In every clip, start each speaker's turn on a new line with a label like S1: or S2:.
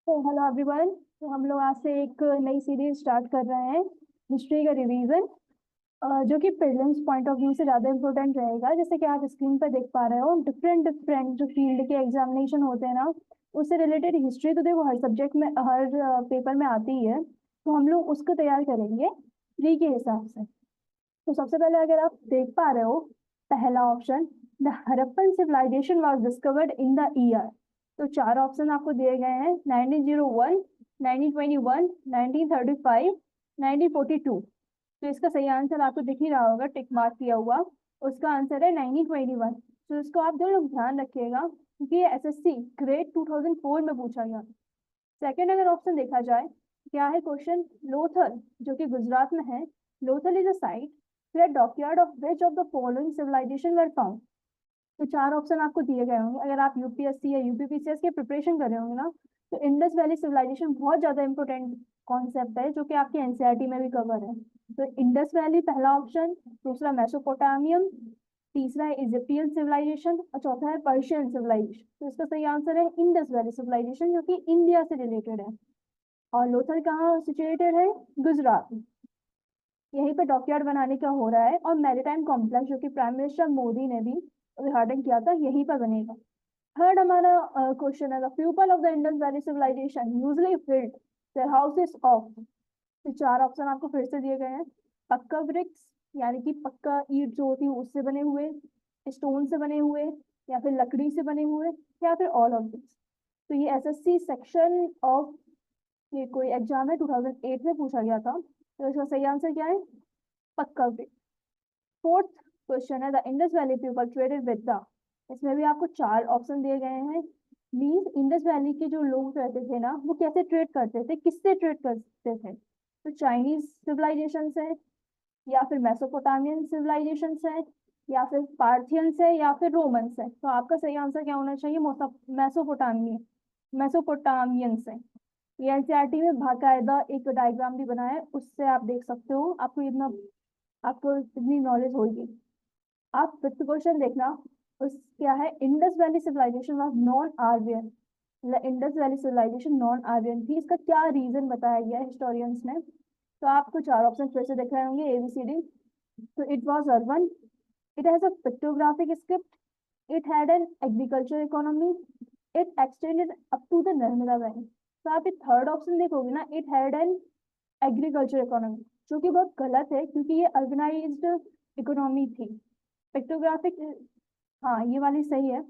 S1: तो hello everyone. तो हम लोग आज से एक नई सीरीज स्टार्ट कर रहे हैं, हिस्ट्री का रिवीजन, जो कि प्रीलिम्स पॉइंट ऑफ व्यू से ज़्यादा इंपॉर्टेंट रहेगा। जैसे कि आप स्क्रीन पर देख पा रहे हो, डिफरेंट डिफरेंट जो फील्ड के एग्जामिनेशन होते हैं ना, उससे रिलेटेड हिस्ट्री तो देखो हर सब्जेक्ट में, हर पेपर में आती ही है। तो हम लोग उसको तैयार करेंगे प्री के हिसाब से। तो सबसे पहले अगर आप देख पा रहे हो, पहला option, the Harappan civilisation was discovered in the year. तो चार ऑप्शन आपको दिए गए हैं: 1901, 1921, 1935, 1942। तो इसका सही आंसर आपको दिख ही रहा होगा, टिक मार्क किया हुआ। उसका आंसर है 1921। तो इसको आप जो लोग ध्यान रखिएगा, क्योंकि ये एसएससी ग्रेड 2004 में पूछा गया। सेकंड अगर ऑप्शन देखा जाए, क्या है क्वेश्चन, लोथल, जो कि गुजरात में है। Lothal is a site where dockyard of which of the following civilisation were found. तो चार ऑप्शन आपको दिए गए होंगे। अगर आप यूपीएससी या यूपीपीसीएस की प्रिपरेशन कर रहे होंगे ना, तो इंडस वैली सिविलाइजेशन बहुत ज्यादा इंपॉर्टेंट कॉन्सेप्ट है, जो कि आपके एनसीईआरटी में भी कवर है। तो इंडस वैली पहला ऑप्शन, दूसरा मेसोपोटामियम, तीसरा है इजिप्टियन सिविलाइजेशन और चौथा है पर्शियन सिविलाइजेशन। तो इसका सही आंसर है इंडस वैली सिविलाइजेशन, जो कि इंडिया से रिलेटेड है। और लोथल कहाँ सिचुएटेड है? गुजरात में। यहीं पे डॉकयार्ड बनाने का हो रहा है, और मैरीटाइम कॉम्प्लेक्स, जो कि प्राइम मिनिस्टर मोदी ने भी उद्घाटन किया था, यहीं पर बनेगा। थर्ड हमारा क्वेश्चन है, the people of the Indus valley civilisation usually built their houses of. तो चार ऑप्शन आपको फिर से दिए गए हैं: पक्का ब्रिक्स, यानी कि पक्का ईंट जो होती है उससे बने हुए, स्टोन से बने हुए, या फिर लकड़ी से बने हुए, या फिर ऑल ऑफ दिस। तो ये एसएससी सेक्शन ऑफ, ये कोई एग्जाम है 2008 में पूछा गया था। तो इसका सही आंसर क्या है? पक्का ब्रिक। फोर्थ क्वेश्चन है, the Indus valley people traded with the. इसमें भी आपको चार ऑप्शन दिए गए हैं। मीन्स इंडस वैली के जो लोग रहते थे ना, वो कैसे ट्रेड करते थे, किससे ट्रेड करते थे? तो चाइनीज सिविलाइजेशन से, या फिर मेसोपोटामियन सिविलाइजेशन से, या फिर पार्थियन से, या फिर रोमन से। तो आपका सही आंसर क्या होना चाहिए? मेसोपोटामियन, मेसोपोटामियन से। ये एनसीईआरटी में बाकायदा एक डायग्राम भी बना है, उससे आप देख सकते हो, आपको इतनी नॉलेज होगी। आप फिफ्थ क्वेश्चन देखना। उस क्या है, Indus valley civilisation was non Aryan. Indus valley civilisation non Aryan थी, इसका क्या रीजन बताया गया है हिस्टोरियंस ने? तो आपको चार ऑप्शन फिर से दिख रहे होंगे, एबीसीडी। तो it was urban, it has a pictographic script, it had an agriculture economy, it extended up to the Narmada valley. तो आप ये थर्ड ऑप्शन देखोगे ना, it had an agriculture economy, जो कि बहुत गलत है, क्योंकि ये अर्गेनाइज्ड इकोनॉमी थी। पिक्टोग्राफिक, हाँ ये वाली सही है,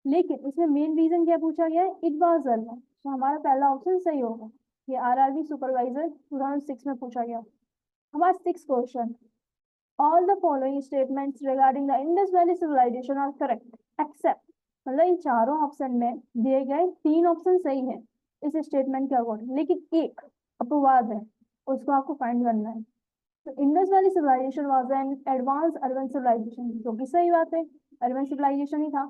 S1: लेकिन इसमें मेन रीजन क्या पूछा गया है? It was urban. तो हमारा पहला ऑप्शन सही होगा। ये आरआरबी सुपरवाइजर 2006 में पूछा गया। हमारा six question, all the following statements regarding the Indus valley civilisation are correct except. मतलब इन चारों ऑप्शन में दिए गए तीन ऑप्शन सही है इस स्टेटमेंट के अकॉर्डिंग, लेकिन एक अपवाद है, उसको आपको फाइंड करना है। तो Indus valley civilisation was an advance urban civilisation, जो कि सही बात है, अर्बन सिविलाइजेशन ही था।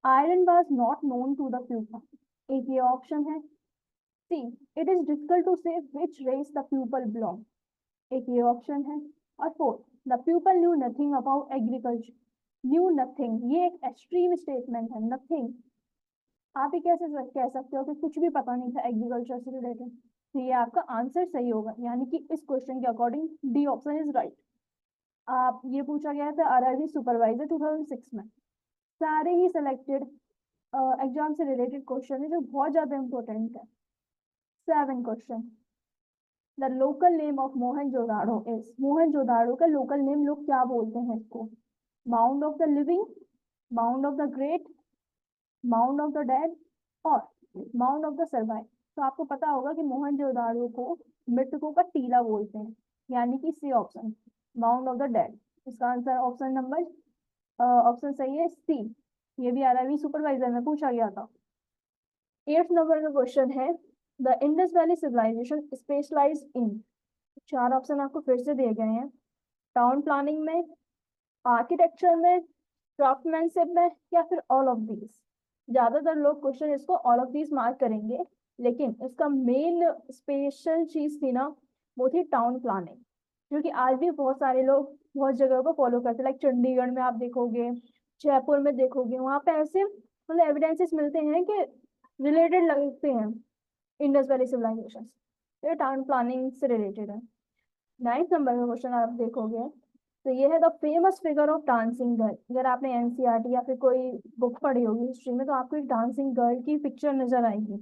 S1: Iron was not known to the people, एक ये ऑप्शन है। C, it is difficult to say which race the people belong, एक ये ऑप्शन है। और fourth, the people knew nothing about agriculture. Knew nothing, ये एक एक्सट्रीम स्टेटमेंट है, नथिंग। आप ही कैसे कह सकते हो कि कुछ भी पता नहीं था एग्रीकल्चर से रिलेटेड? तो ये आपका आंसर सही होगा, यानी कि इस क्वेश्चन के according D option is right. आप ये पूछा गया था आरआरबी सुपरवाइजर 2006 में। सारे ही सिलेक्टेड एग्जाम से रिलेटेड क्वेश्चन है, जो बहुत ज्यादा इंपॉर्टेंट है। Seven question, the local name of Mohenjodaro is. Mohenjodaro का लोकल नेम लोग क्या बोलते हैं इसको? Mound of the living, mound of the great, mound of the dead, और माउंड ऑफ द सर्वाइव। तो आपको पता होगा कि मोहनजोदाड़ो को मृतकों का टीला बोलते हैं, यानी कि C option, mound of the dead. इसका आंसर ऑप्शन नंबर, ऑप्शन सही है सी। ये भी आरआरबी सुपरवाइजर में पूछा गया था। एट्थ नंबर का क्वेश्चन है, the Indus valley civilisation specialise in. चार ऑप्शन आपको फिर से दिए गए हैं: टाउन प्लानिंग में, आर्किटेक्चर में, क्राफ्टमैनशिप में, या फिर ऑल ऑफ दीज। ज्यादातर लोग क्वेश्चन इसको ऑल ऑफ दीज मार्क करेंगे, लेकिन इसका मेन स्पेशल चीज थी ना, वो थी टाउन प्लानिंग, क्योंकि आज भी बहुत सारे लोग बहुत जगह को फॉलो करते हैं। लाइक चंडीगढ़ में आप देखोगे, जयपुर में देखोगे, वहां पे ऐसे मतलब एविडेंसेस मिलते हैं कि रिलेटेड लगते हैं। इंडस वैली सिविलाइजेशन, ये टाउन प्लानिंग से रिलेटेड है। 9th नंबर का क्वेश्चन आप देखोगे तो ये है the famous figure of dancing girl. अगर आपने एनसीईआरटी या फिर कोई बुक पढ़ी होगी हिस्ट्री में तो आपको एक डांसिंग गर्ल की पिक्चर नजर आएगी,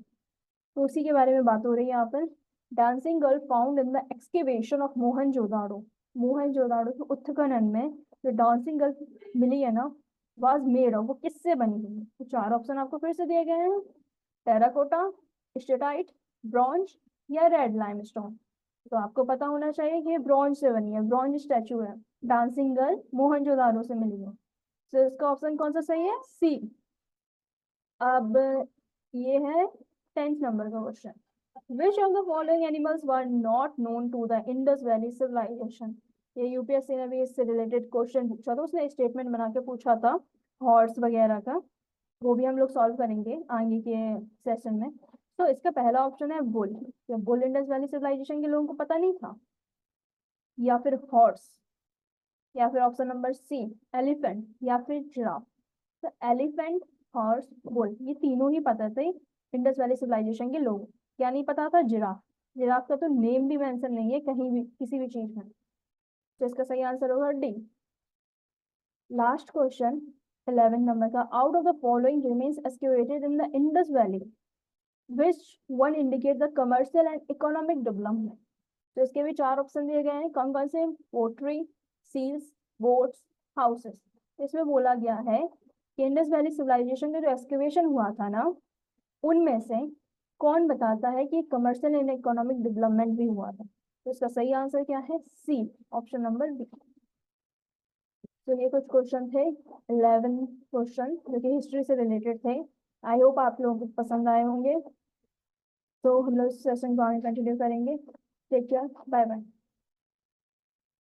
S1: तो उसी के बारे में बात हो रही है यहाँ पर। Dancing girl found in the excavation of Mohenjodaro. Mohenjodaro के उत्खनन में जो डांसिंग गर्ल मिली है ना, वाज मेड ऑफ, वो किससे बनी हुई है? तो 4 ऑप्शन आपको फिर से दिए गए हैं, टेराकोटा, स्टेटाइट, ब्रॉन्ज या रेड लाइमस्टोन। तो आपको पता होना चाहिए कि ये ब्रॉन्ज से बनी है, ब्रॉन्ज स्टैचू है, डांसिंग गर्ल मोहनजोदाड़ो से मिली है। तो इसका ऑप्शन कौन सा सही है? सी। अब ये है 10th नंबर का question, which of the following animals were not known to the Indus valley civilisation. ये यूपीएससी ने भी इससे रिलेटेड क्वेश्चन पूछा था, उसने स्टेटमेंट बना के पूछा था हॉर्स वगैरह का, वो भी हम लोग सॉल्व करेंगे आगे के सेशन में। तो इसका पहला ऑप्शन है बुल। क्या बुल इंडस वैली सिविलाइजेशन के लोगों को पता नहीं था? या फिर हॉर्स, या फिर ऑप्शन नंबर सी एलिफेंट, या फिर जिराफ। तो एलिफेंट, हॉर्स, बुल, ये तीनों ही पता थे इंडस वैली सिविलाइजेशन के लोग। क्या नहीं पता था? जिराफ। जिराफ का तो नेम भी मेंशन नहीं है कहीं भी किसी भी चीज में, तो इसका सही आंसर होगा डी। लास्ट क्वेश्चन 11 नंबर का, out of the following remains excavated in the Indus valley which one indicate the commercial and economic development. तो इसके भी 4 ऑप्शन दिए गए हैं, कौन कौन से? Pottery, seals, boats, houses. इसमें बोला गया है कि इंडस वैली सिविलाइजेशन का जो एक्सकेवेशन हुआ था ना, उनमें से कौन बताता है कि कमर्शियल एंड इकोनॉमिक डेवलपमेंट भी हुआ था? तो इसका सही आंसर क्या है? सी, ऑप्शन नंबर बी। तो ये कुछ क्वेश्चन थे, 11 क्वेश्चन जो कि हिस्ट्री से रिलेटेड थे। आई होप आप लोगों को पसंद आए होंगे। तो हम लोग सेशन को आगे कंटिन्यू करेंगे। Take care, bye bye.